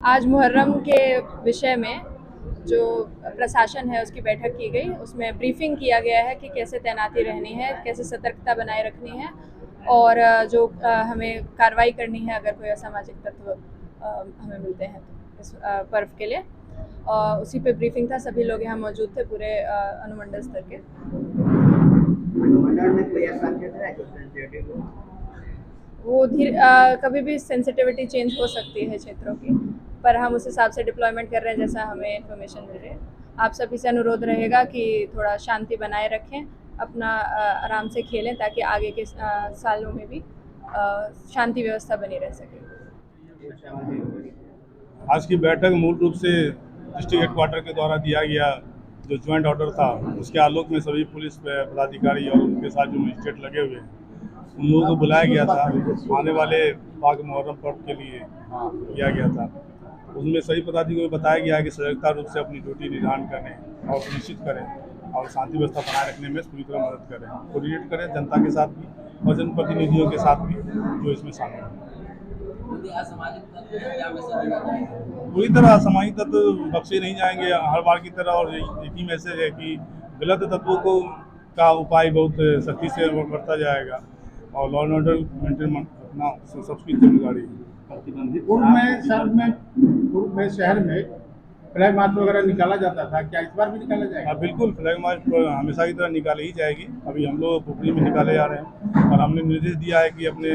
आज मुहर्रम के विषय में जो प्रशासन है उसकी बैठक की गई। उसमें ब्रीफिंग किया गया है कि कैसे तैनाती रहनी है, कैसे सतर्कता बनाए रखनी है और जो हमें कार्रवाई करनी है अगर कोई असामाजिक तत्व हमें मिलते हैं तो इस पर्व के लिए। उसी पे ब्रीफिंग था, सभी लोग यहाँ मौजूद थे, पूरे अनुमंडल स्तर के। वो कभी भी सेंसिटिविटी चेंज हो सकती है क्षेत्रों की, पर हम उस हिसाब से डिप्लॉयमेंट कर रहे हैं जैसा हमें इन्फॉर्मेशन मिल रही है। आप सभी से अनुरोध रहेगा कि थोड़ा शांति बनाए रखें, अपना आराम से खेलें ताकि आगे के सालों में भी शांति व्यवस्था बनी रह सके। आज की बैठक मूल रूप से डिस्ट्रिक्ट हेडक्वार्टर के द्वारा दिया गया जो ज्वाइंट ऑर्डर था उसके आलोक में सभी पुलिस पदाधिकारी और उनके साथ जो मजिस्ट्रेट लगे हुए हैं उन लोगों को बुलाया गया था। आने वाले पाक मुहर्रम पर्व के लिए किया गया था। उसमें सभी पदाधिकारियों को बताया गया कि सजगता रूप से अपनी ड्यूटी निर्धारण करें और सुनिश्चित करें और शांति व्यवस्था बनाए रखने में पूरी तरह मदद करें, कोऑर्डिनेट करें जनता के साथ भी और जनप्रतिनिधियों के साथ भी जो इसमें शामिल हैं। पूरी तरह असामाजिक तत्व बख्शे नहीं जाएंगे हर बार की तरह, और एक ही मैसेज है कि गलत तत्वों को का उपाय बहुत सख्ती से बरता जाएगा और लॉ एंड ऑर्डर मेंटेन अपना सबकी जिम्मेदारी है। पूर्व में शहर में फ्लैग मार्च वगैरह निकाला जाता था, क्या इस बार भी निकाला जाएगा? हाँ बिल्कुल, फ्लैग मार्च हमेशा की तरह निकाली ही जाएगी। अभी हम लोग पुपरी में निकाले जा रहे हैं और हमने निर्देश दिया है कि अपने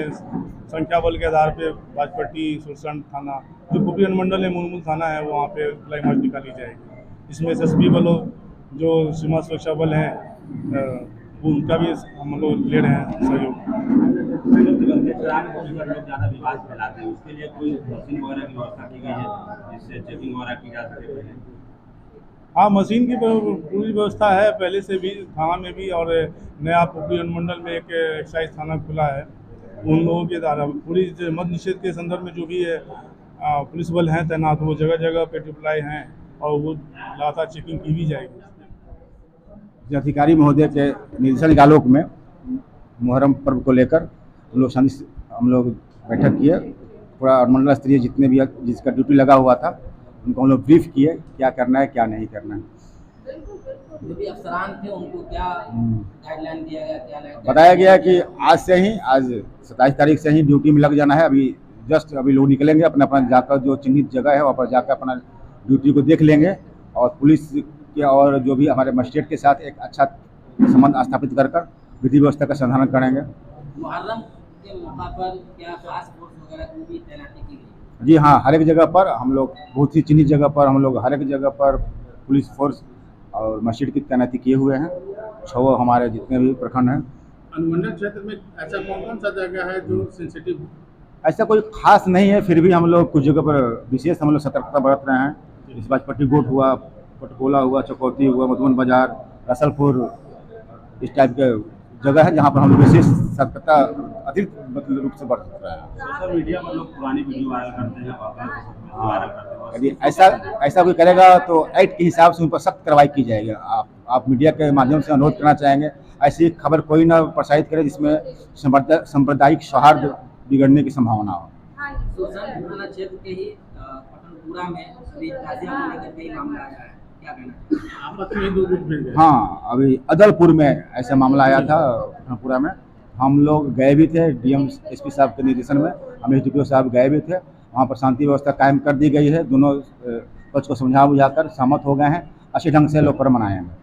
संख्या बल के आधार पे बाजपट्टी, सुरसंड थाना, जो पुपरी अनुमंडल है, मूलमूल थाना है, वहाँ पे फ्लैग मार्च निकाली जाएगी। इसमें एसएसबी बलों जो सीमा सुरक्षा बल हैं उनका भी हम लोग ले रहे हैं सहयोग। हाँ, मशीन की पूरी व्यवस्था है पहले से भी थाना में भी, और नया पुपरी अनुमंडल में एक एक्साइज थाना खुला है। उन लोगों के द्वारा पूरी मद निषेध के संदर्भ में जो भी है पुलिस बल हैं तैनात, वो जगह जगह पे डिप्लॉय हैं और वो लगातार चेकिंग की भी जाएगी। अधिकारी महोदय के निर्देशन के आलोक में मुहर्रम पर्व को लेकर हम लोग बैठक किए। पूरा अनुमंडल स्तरीय जितने भी जिसका ड्यूटी लगा हुआ था उनको हम लोग ब्रीफ किए क्या करना है क्या नहीं करना है। जो भी अफसरान थे उनको क्या गाइडलाइन दिया गया, क्या बताया गया कि आज 27 तारीख से ही ड्यूटी में लग जाना है। अभी लोग निकलेंगे अपना अपना जाकर जो चिन्हित जगह है वहाँ पर जाकर अपना ड्यूटी को देख लेंगे और पुलिस के और जो भी हमारे मजिस्ट्रेट के साथ एक अच्छा संबंध स्थापित कर विधि व्यवस्था का संधारण करेंगे। मुहर्रम के मौका पर क्या खास फोर्स वगैरह की भी तैनाती की गई? जी हाँ, हर एक जगह पर हम लोग बहुत ही चिन्हित जगह पर हम लोग हर एक जगह पर पुलिस फोर्स और मजिस्ट्रेट की तैनाती किए हुए हैं। 6 हमारे जितने भी प्रखंड हैं। अनुमंडल क्षेत्र में ऐसा कौन सा जगह है जो सेंसिटिव है? ऐसा कोई खास नहीं है, फिर भी हम लोग कुछ जगह पर विशेष हम लोग सतर्कता बरत रहे हैं। इस बाजपट्टी गोट हुआ, पटकोला हुआ, चकौती हुआ, मधुबन बाजार, रसलपुर, इस टाइप के जगह है जहाँ पर हम लोग विशेष सतर्कता अतिरिक्त मतलब रूप से बरत रहे हैं। सोशल मीडिया पर लोग पुरानी वीडियो वायरल करते हैं, यदि ऐसा कोई करेगा तो एक्ट के हिसाब से उन पर सख्त कार्रवाई की जाएगी। आप मीडिया के माध्यम से अनुरोध करना चाहेंगे ऐसी खबर कोई ना प्रसारित करे जिसमें सांप्रदायिक सौहार्द बिगड़ने की संभावना हो। थाना क्षेत्र के ही पटनपुरा में अभी ताजिया को लेकर के मामला आया है, क्या कहना? आपस में 2 गुट मिल गए। हाँ, अभी अदलपुर में ऐसा मामला आया था पटनपुरा में। हम लोग गए भी थे, डीएम एसपी साहब के निर्देशन में हम एसडीपीओ साहब गए भी थे। वहाँ पर शांति व्यवस्था कायम कर दी गई है। दोनों पक्ष को समझा बुझाकर सहमत हो गए हैं। अच्छे ढंग से लोग पर्व मनाए हैं।